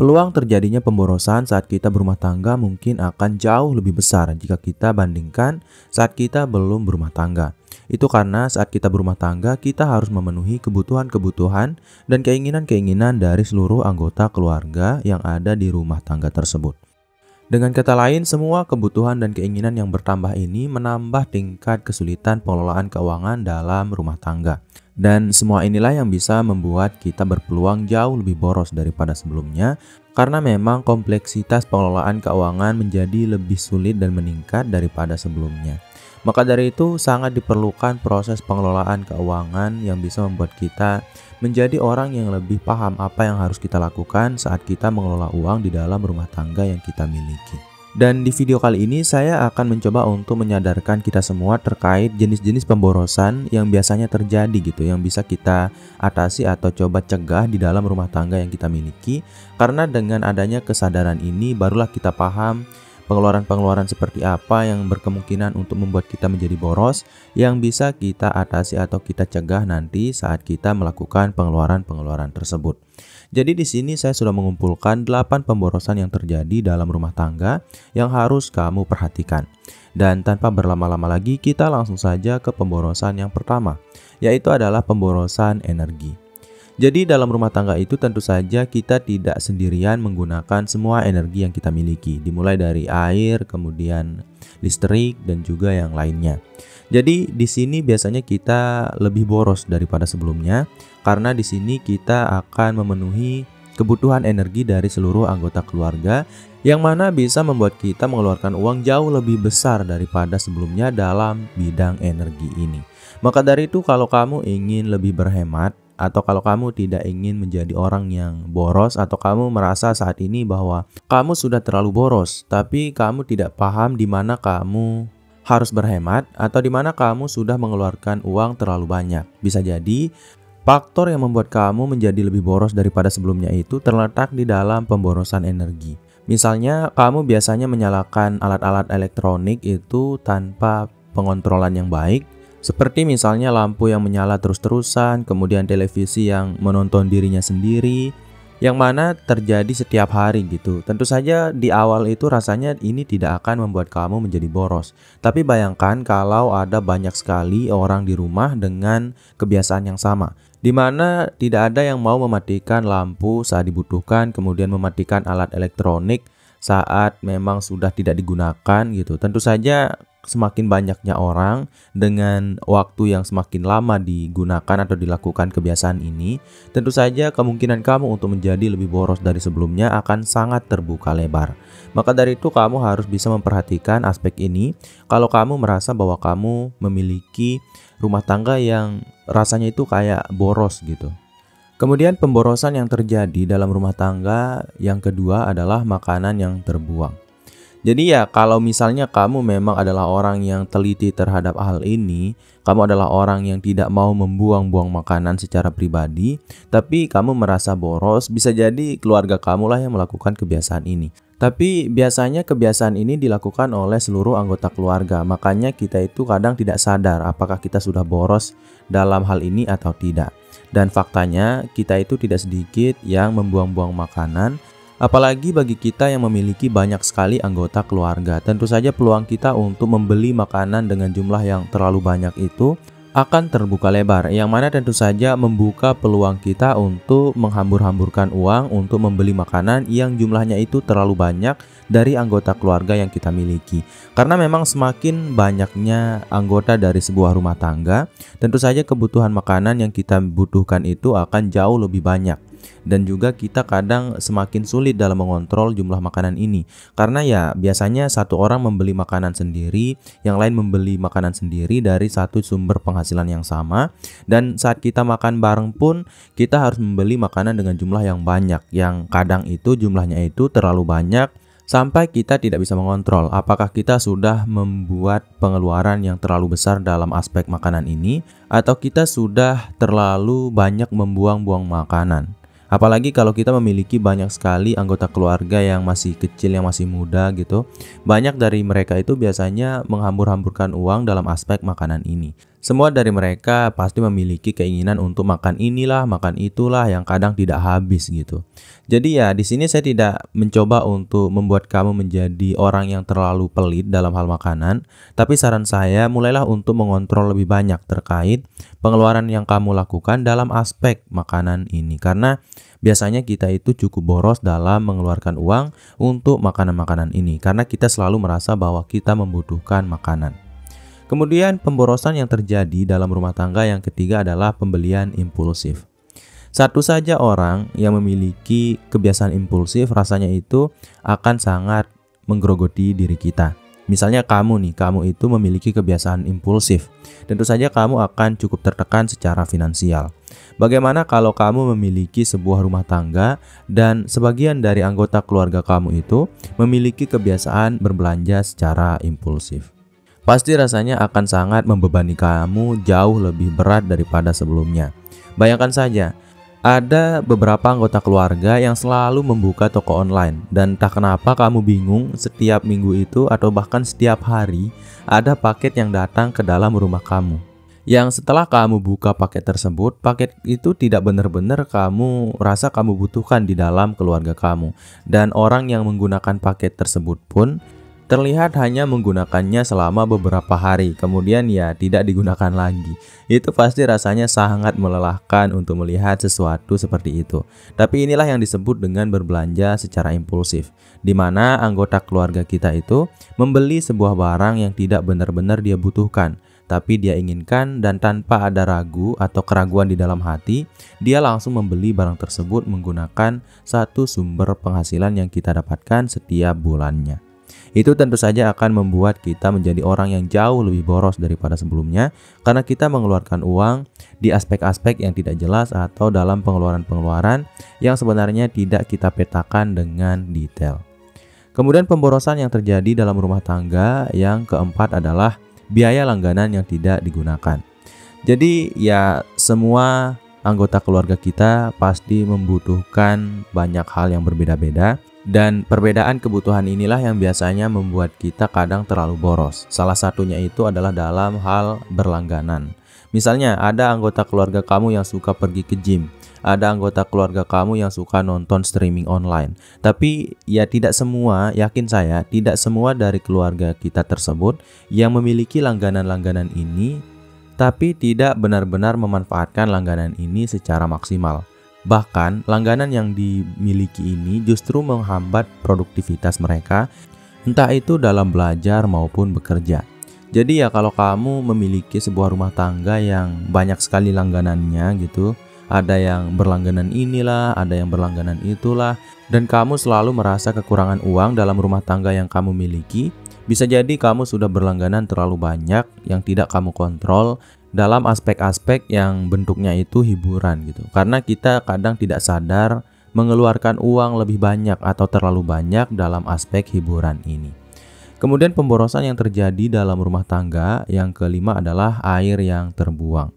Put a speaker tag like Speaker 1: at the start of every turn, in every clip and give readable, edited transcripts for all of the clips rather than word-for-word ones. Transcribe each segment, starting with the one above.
Speaker 1: Peluang terjadinya pemborosan saat kita berumah tangga mungkin akan jauh lebih besar jika kita bandingkan saat kita belum berumah tangga. Itu karena saat kita berumah tangga, kita harus memenuhi kebutuhan-kebutuhan dan keinginan-keinginan dari seluruh anggota keluarga yang ada di rumah tangga tersebut. Dengan kata lain, semua kebutuhan dan keinginan yang bertambah ini menambah tingkat kesulitan pengelolaan keuangan dalam rumah tangga. Dan semua inilah yang bisa membuat kita berpeluang jauh lebih boros daripada sebelumnya, karena memang kompleksitas pengelolaan keuangan menjadi lebih sulit dan meningkat daripada sebelumnya. Maka dari itu sangat diperlukan proses pengelolaan keuangan yang bisa membuat kita menjadi orang yang lebih paham apa yang harus kita lakukan saat kita mengelola uang di dalam rumah tangga yang kita miliki. Dan di video kali ini saya akan mencoba untuk menyadarkan kita semua terkait jenis-jenis pemborosan yang biasanya terjadi gitu, yang bisa kita atasi atau coba cegah di dalam rumah tangga yang kita miliki. Karena dengan adanya kesadaran ini barulah kita paham pengeluaran-pengeluaran seperti apa yang berkemungkinan untuk membuat kita menjadi boros yang bisa kita atasi atau kita cegah nanti saat kita melakukan pengeluaran-pengeluaran tersebut. Jadi di sini saya sudah mengumpulkan 8 pemborosan yang terjadi dalam rumah tangga yang harus kamu perhatikan. Dan tanpa berlama-lama lagi, kita langsung saja ke pemborosan yang pertama, yaitu adalah pemborosan energi. Jadi dalam rumah tangga itu tentu saja kita tidak sendirian menggunakan semua energi yang kita miliki, dimulai dari air, kemudian listrik dan juga yang lainnya. Jadi di sini biasanya kita lebih boros daripada sebelumnya karena di sini kita akan memenuhi kebutuhan energi dari seluruh anggota keluarga yang mana bisa membuat kita mengeluarkan uang jauh lebih besar daripada sebelumnya dalam bidang energi ini. Maka dari itu kalau kamu ingin lebih berhemat atau kalau kamu tidak ingin menjadi orang yang boros atau kamu merasa saat ini bahwa kamu sudah terlalu boros tapi kamu tidak paham di mana kamu harus berhemat atau di mana kamu sudah mengeluarkan uang terlalu banyak. Bisa jadi faktor yang membuat kamu menjadi lebih boros daripada sebelumnya itu terletak di dalam pemborosan energi. Misalnya kamu biasanya menyalakan alat-alat elektronik itu tanpa pengontrolan yang baik. Seperti misalnya lampu yang menyala terus-terusan, kemudian televisi yang menonton dirinya sendiri, yang mana terjadi setiap hari gitu. Tentu saja di awal itu rasanya ini tidak akan membuat kamu menjadi boros. Tapi bayangkan kalau ada banyak sekali orang di rumah dengan kebiasaan yang sama, di mana tidak ada yang mau mematikan lampu saat dibutuhkan, kemudian mematikan alat elektronik saat memang sudah tidak digunakan gitu. Tentu saja semakin banyaknya orang dengan waktu yang semakin lama digunakan atau dilakukan kebiasaan ini, tentu saja kemungkinan kamu untuk menjadi lebih boros dari sebelumnya akan sangat terbuka lebar. Maka dari itu kamu harus bisa memperhatikan aspek ini kalau kamu merasa bahwa kamu memiliki rumah tangga yang rasanya itu kayak boros gitu. Kemudian pemborosan yang terjadi dalam rumah tangga yang kedua adalah makanan yang terbuang. Jadi ya kalau misalnya kamu memang adalah orang yang teliti terhadap hal ini, kamu adalah orang yang tidak mau membuang-buang makanan secara pribadi, tapi kamu merasa boros, bisa jadi keluarga kamulah yang melakukan kebiasaan ini. Tapi biasanya kebiasaan ini dilakukan oleh seluruh anggota keluarga, makanya kita itu kadang tidak sadar apakah kita sudah boros dalam hal ini atau tidak. Dan faktanya kita itu tidak sedikit yang membuang-buang makanan, apalagi bagi kita yang memiliki banyak sekali anggota keluarga. Tentu saja peluang kita untuk membeli makanan dengan jumlah yang terlalu banyak itu akan terbuka lebar, yang mana tentu saja membuka peluang kita untuk menghambur-hamburkan uang untuk membeli makanan yang jumlahnya itu terlalu banyak dari anggota keluarga yang kita miliki. Karena memang semakin banyaknya anggota dari sebuah rumah tangga, tentu saja kebutuhan makanan yang kita butuhkan itu akan jauh lebih banyak. Dan juga kita kadang semakin sulit dalam mengontrol jumlah makanan ini. Karena ya biasanya satu orang membeli makanan sendiri, yang lain membeli makanan sendiri dari satu sumber penghasilan yang sama. Dan saat kita makan bareng pun kita harus membeli makanan dengan jumlah yang banyak, yang kadang itu jumlahnya itu terlalu banyak sampai kita tidak bisa mengontrol apakah kita sudah membuat pengeluaran yang terlalu besar dalam aspek makanan ini atau kita sudah terlalu banyak membuang-buang makanan. Apalagi kalau kita memiliki banyak sekali anggota keluarga yang masih kecil, yang masih muda gitu. Banyak dari mereka itu biasanya menghambur-hamburkan uang dalam aspek makanan ini. Semua dari mereka pasti memiliki keinginan untuk makan inilah, makan itulah yang kadang tidak habis gitu. Jadi ya di sini saya tidak mencoba untuk membuat kamu menjadi orang yang terlalu pelit dalam hal makanan, tapi saran saya mulailah untuk mengontrol lebih banyak terkait pengeluaran yang kamu lakukan dalam aspek makanan ini. Karena biasanya kita itu cukup boros dalam mengeluarkan uang untuk makanan-makanan ini karena kita selalu merasa bahwa kita membutuhkan makanan. Kemudian pemborosan yang terjadi dalam rumah tangga yang ketiga adalah pembelian impulsif. Satu saja orang yang memiliki kebiasaan impulsif rasanya itu akan sangat menggerogoti diri kita. Misalnya kamu itu memiliki kebiasaan impulsif. Tentu saja kamu akan cukup tertekan secara finansial. Bagaimana kalau kamu memiliki sebuah rumah tangga dan sebagian dari anggota keluarga kamu itu memiliki kebiasaan berbelanja secara impulsif? Pasti rasanya akan sangat membebani kamu jauh lebih berat daripada sebelumnya. Bayangkan saja, ada beberapa anggota keluarga yang selalu membuka toko online dan entah kenapa kamu bingung setiap minggu itu atau bahkan setiap hari ada paket yang datang ke dalam rumah kamu. Yang setelah kamu buka paket tersebut, paket itu tidak benar-benar kamu rasa kamu butuhkan di dalam keluarga kamu. Dan orang yang menggunakan paket tersebut pun terlihat hanya menggunakannya selama beberapa hari, kemudian ya tidak digunakan lagi. Itu pasti rasanya sangat melelahkan untuk melihat sesuatu seperti itu. Tapi inilah yang disebut dengan berbelanja secara impulsif, di mana anggota keluarga kita itu membeli sebuah barang yang tidak benar-benar dia butuhkan, tapi dia inginkan dan tanpa ada ragu atau keraguan di dalam hati, dia langsung membeli barang tersebut menggunakan satu sumber penghasilan yang kita dapatkan setiap bulannya. Itu tentu saja akan membuat kita menjadi orang yang jauh lebih boros daripada sebelumnya karena kita mengeluarkan uang di aspek-aspek yang tidak jelas atau dalam pengeluaran-pengeluaran yang sebenarnya tidak kita petakan dengan detail. Kemudian pemborosan yang terjadi dalam rumah tangga yang keempat adalah biaya langganan yang tidak digunakan. Jadi ya semua anggota keluarga kita pasti membutuhkan banyak hal yang berbeda-beda. Dan perbedaan kebutuhan inilah yang biasanya membuat kita kadang terlalu boros. Salah satunya itu adalah dalam hal berlangganan. Misalnya ada anggota keluarga kamu yang suka pergi ke gym, ada anggota keluarga kamu yang suka nonton streaming online. Tapi ya tidak semua, yakin saya, tidak semua dari keluarga kita tersebut yang memiliki langganan-langganan ini, tapi tidak benar-benar memanfaatkan langganan ini secara maksimal. Bahkan langganan yang dimiliki ini justru menghambat produktivitas mereka, entah itu dalam belajar maupun bekerja. Jadi ya kalau kamu memiliki sebuah rumah tangga yang banyak sekali langganannya gitu, ada yang berlangganan inilah, ada yang berlangganan itulah, dan kamu selalu merasa kekurangan uang dalam rumah tangga yang kamu miliki, bisa jadi kamu sudah berlangganan terlalu banyak yang tidak kamu kontrol dalam aspek-aspek yang bentuknya itu hiburan gitu. Karena kita kadang tidak sadar mengeluarkan uang lebih banyak atau terlalu banyak dalam aspek hiburan ini. Kemudian pemborosan yang terjadi dalam rumah tangga yang kelima adalah air yang terbuang.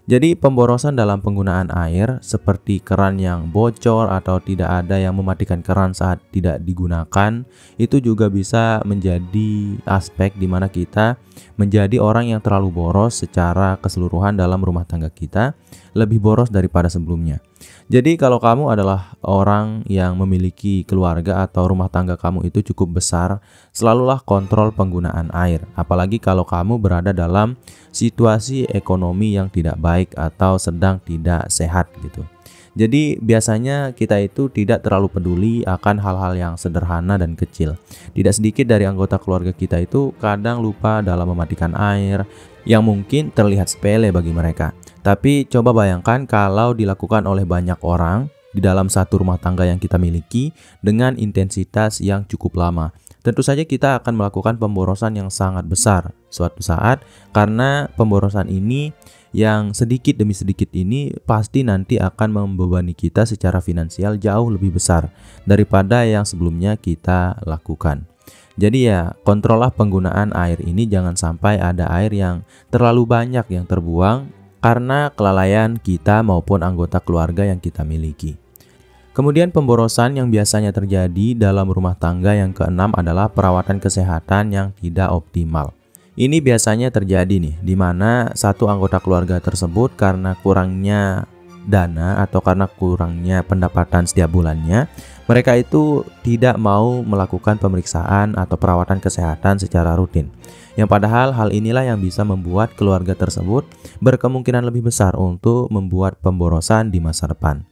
Speaker 1: Jadi pemborosan dalam penggunaan air seperti keran yang bocor atau tidak ada yang mematikan keran saat tidak digunakan, itu juga bisa menjadi aspek di mana kita menjadi orang yang terlalu boros secara keseluruhan dalam rumah tangga kita, lebih boros daripada sebelumnya. Jadi kalau kamu adalah orang yang memiliki keluarga atau rumah tangga kamu itu cukup besar, selalulah kontrol penggunaan air. Apalagi kalau kamu berada dalam situasi ekonomi yang tidak baik atau sedang tidak sehat gitu. Jadi biasanya kita itu tidak terlalu peduli akan hal-hal yang sederhana dan kecil. Tidak sedikit dari anggota keluarga kita itu kadang lupa dalam mematikan air yang mungkin terlihat sepele bagi mereka. Tapi coba bayangkan kalau dilakukan oleh banyak orang di dalam satu rumah tangga yang kita miliki dengan intensitas yang cukup lama. Tentu saja kita akan melakukan pemborosan yang sangat besar suatu saat, karena pemborosan ini yang sedikit demi sedikit ini pasti nanti akan membebani kita secara finansial jauh lebih besar daripada yang sebelumnya kita lakukan. Jadi ya kontrollah penggunaan air ini, jangan sampai ada air yang terlalu banyak yang terbuang karena kelalaian kita maupun anggota keluarga yang kita miliki. Kemudian pemborosan yang biasanya terjadi dalam rumah tangga yang keenam adalah perawatan kesehatan yang tidak optimal. Ini biasanya terjadi nih, di mana satu anggota keluarga tersebut karena kurangnya dana atau karena kurangnya pendapatan setiap bulannya, mereka itu tidak mau melakukan pemeriksaan atau perawatan kesehatan secara rutin. Yang padahal hal inilah yang bisa membuat keluarga tersebut berkemungkinan lebih besar untuk membuat pemborosan di masa depan.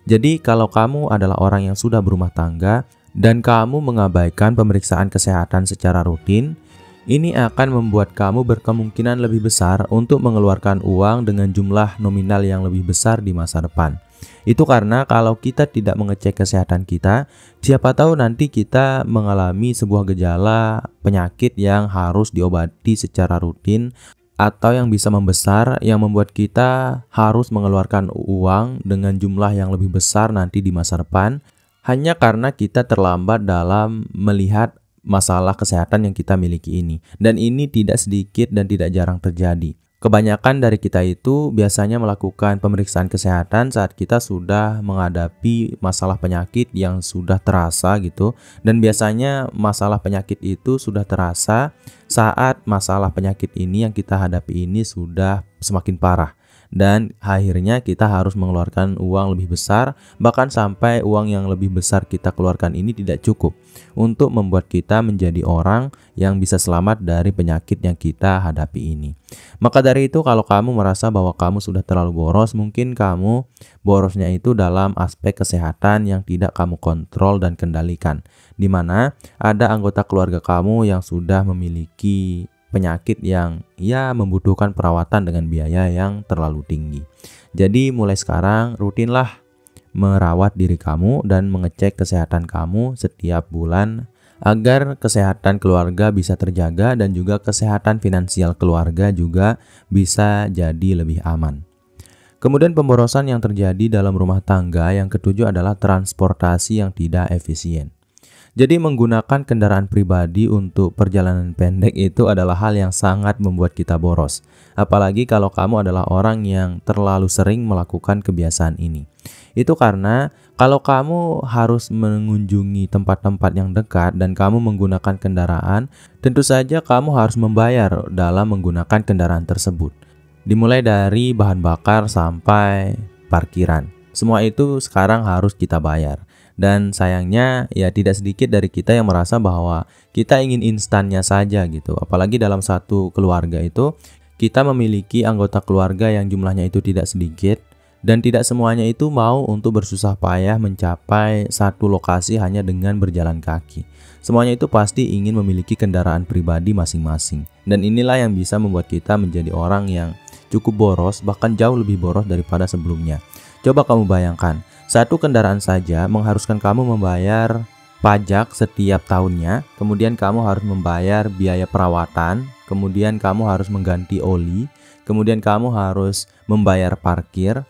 Speaker 1: Jadi kalau kamu adalah orang yang sudah berumah tangga dan kamu mengabaikan pemeriksaan kesehatan secara rutin, ini akan membuat kamu berkemungkinan lebih besar untuk mengeluarkan uang dengan jumlah nominal yang lebih besar di masa depan. Itu karena kalau kita tidak mengecek kesehatan kita, siapa tahu nanti kita mengalami sebuah gejala penyakit yang harus diobati secara rutin atau yang bisa membesar yang membuat kita harus mengeluarkan uang dengan jumlah yang lebih besar nanti di masa depan hanya karena kita terlambat dalam melihat masalah kesehatan yang kita miliki ini. Dan ini tidak sedikit dan tidak jarang terjadi. Kebanyakan dari kita itu biasanya melakukan pemeriksaan kesehatan saat kita sudah menghadapi masalah penyakit yang sudah terasa gitu. Dan biasanya masalah penyakit itu sudah terasa saat masalah penyakit ini yang kita hadapi ini sudah semakin parah. Dan akhirnya kita harus mengeluarkan uang lebih besar, bahkan sampai uang yang lebih besar kita keluarkan ini tidak cukup untuk membuat kita menjadi orang yang bisa selamat dari penyakit yang kita hadapi ini. Maka dari itu kalau kamu merasa bahwa kamu sudah terlalu boros, mungkin kamu borosnya itu dalam aspek kesehatan yang tidak kamu kontrol dan kendalikan, di mana ada anggota keluarga kamu yang sudah memiliki penyakit yang membutuhkan perawatan dengan biaya yang terlalu tinggi. Jadi mulai sekarang rutinlah merawat diri kamu dan mengecek kesehatan kamu setiap bulan agar kesehatan keluarga bisa terjaga dan juga kesehatan finansial keluarga juga bisa jadi lebih aman. Kemudian pemborosan yang terjadi dalam rumah tangga yang ketujuh adalah transportasi yang tidak efisien. Jadi menggunakan kendaraan pribadi untuk perjalanan pendek itu adalah hal yang sangat membuat kita boros. Apalagi kalau kamu adalah orang yang terlalu sering melakukan kebiasaan ini. Itu karena kalau kamu harus mengunjungi tempat-tempat yang dekat dan kamu menggunakan kendaraan, tentu saja kamu harus membayar dalam menggunakan kendaraan tersebut. Dimulai dari bahan bakar sampai parkiran. Semua itu sekarang harus kita bayar. Dan sayangnya tidak sedikit dari kita yang merasa bahwa kita ingin instannya saja gitu. Apalagi dalam satu keluarga itu kita memiliki anggota keluarga yang jumlahnya itu tidak sedikit. Dan tidak semuanya itu mau untuk bersusah payah mencapai satu lokasi hanya dengan berjalan kaki. Semuanya itu pasti ingin memiliki kendaraan pribadi masing-masing. Dan inilah yang bisa membuat kita menjadi orang yang cukup boros, bahkan jauh lebih boros daripada sebelumnya. Coba kamu bayangkan, satu kendaraan saja mengharuskan kamu membayar pajak setiap tahunnya, kemudian kamu harus membayar biaya perawatan, kemudian kamu harus mengganti oli, kemudian kamu harus membayar parkir,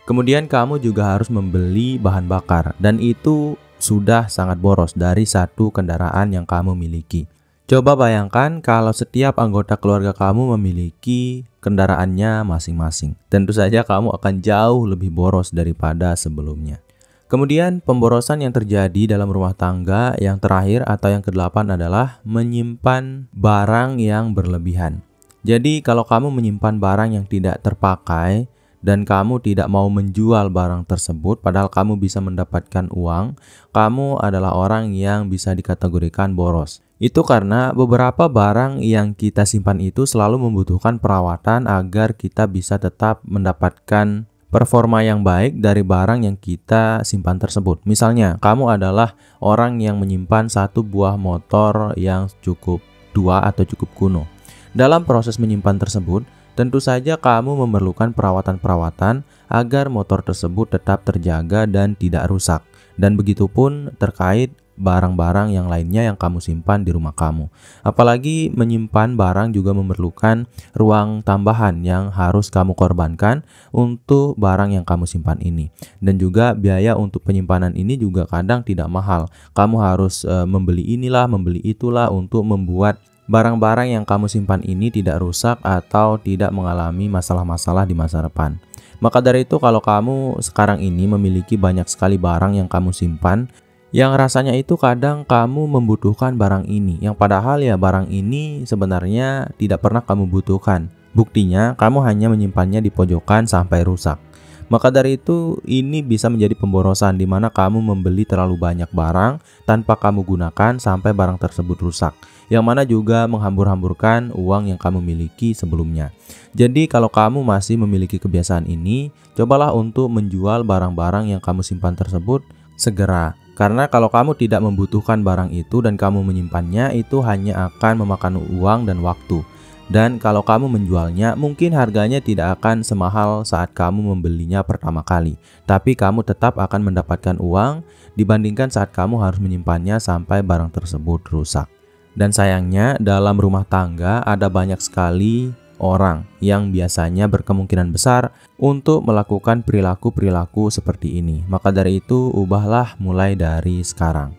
Speaker 1: kemudian kamu juga harus membeli bahan bakar, dan itu sudah sangat boros dari satu kendaraan yang kamu miliki. Coba bayangkan kalau setiap anggota keluarga kamu memiliki kendaraannya masing-masing. Tentu saja kamu akan jauh lebih boros daripada sebelumnya. Kemudian pemborosan yang terjadi dalam rumah tangga yang terakhir atau yang ke-8 adalah menyimpan barang yang berlebihan. Jadi kalau kamu menyimpan barang yang tidak terpakai dan kamu tidak mau menjual barang tersebut padahal kamu bisa mendapatkan uang, kamu adalah orang yang bisa dikategorikan boros. Itu karena beberapa barang yang kita simpan itu selalu membutuhkan perawatan agar kita bisa tetap mendapatkan performa yang baik dari barang yang kita simpan tersebut. Misalnya, kamu adalah orang yang menyimpan satu buah motor yang cukup tua atau cukup kuno. Dalam proses menyimpan tersebut, tentu saja kamu memerlukan perawatan-perawatan agar motor tersebut tetap terjaga dan tidak rusak. Dan begitu pun terkait barang-barang yang lainnya yang kamu simpan di rumah kamu. Apalagi menyimpan barang juga memerlukan ruang tambahan yang harus kamu korbankan untuk barang yang kamu simpan ini. Dan juga biaya untuk penyimpanan ini juga kadang tidak mahal. Kamu harus membeli inilah, membeli itulah untuk membuat barang-barang yang kamu simpan ini tidak rusak atau tidak mengalami masalah-masalah di masa depan. Maka dari itu kalau kamu sekarang ini memiliki banyak sekali barang yang kamu simpan, Yang rasanya itu kadang kamu membutuhkan barang ini, yang padahal ya barang ini sebenarnya tidak pernah kamu butuhkan. Buktinya, kamu hanya menyimpannya di pojokan sampai rusak. Maka dari itu, ini bisa menjadi pemborosan di mana kamu membeli terlalu banyak barang tanpa kamu gunakan sampai barang tersebut rusak, yang mana juga menghambur-hamburkan uang yang kamu miliki sebelumnya. Jadi kalau kamu masih memiliki kebiasaan ini, cobalah untuk menjual barang-barang yang kamu simpan tersebut segera. Karena kalau kamu tidak membutuhkan barang itu dan kamu menyimpannya, itu hanya akan memakan uang dan waktu. Dan kalau kamu menjualnya, mungkin harganya tidak akan semahal saat kamu membelinya pertama kali. Tapi kamu tetap akan mendapatkan uang dibandingkan saat kamu harus menyimpannya sampai barang tersebut rusak. Dan sayangnya dalam rumah tangga ada banyak sekali orang yang biasanya berkemungkinan besar untuk melakukan perilaku-perilaku seperti ini. Maka dari itu, ubahlah mulai dari sekarang.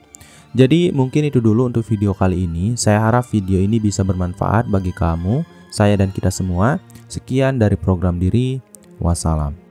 Speaker 1: Jadi mungkin itu dulu untuk video kali ini. Saya harap video ini bisa bermanfaat bagi kamu, saya dan kita semua. Sekian dari program Diri. Wassalam.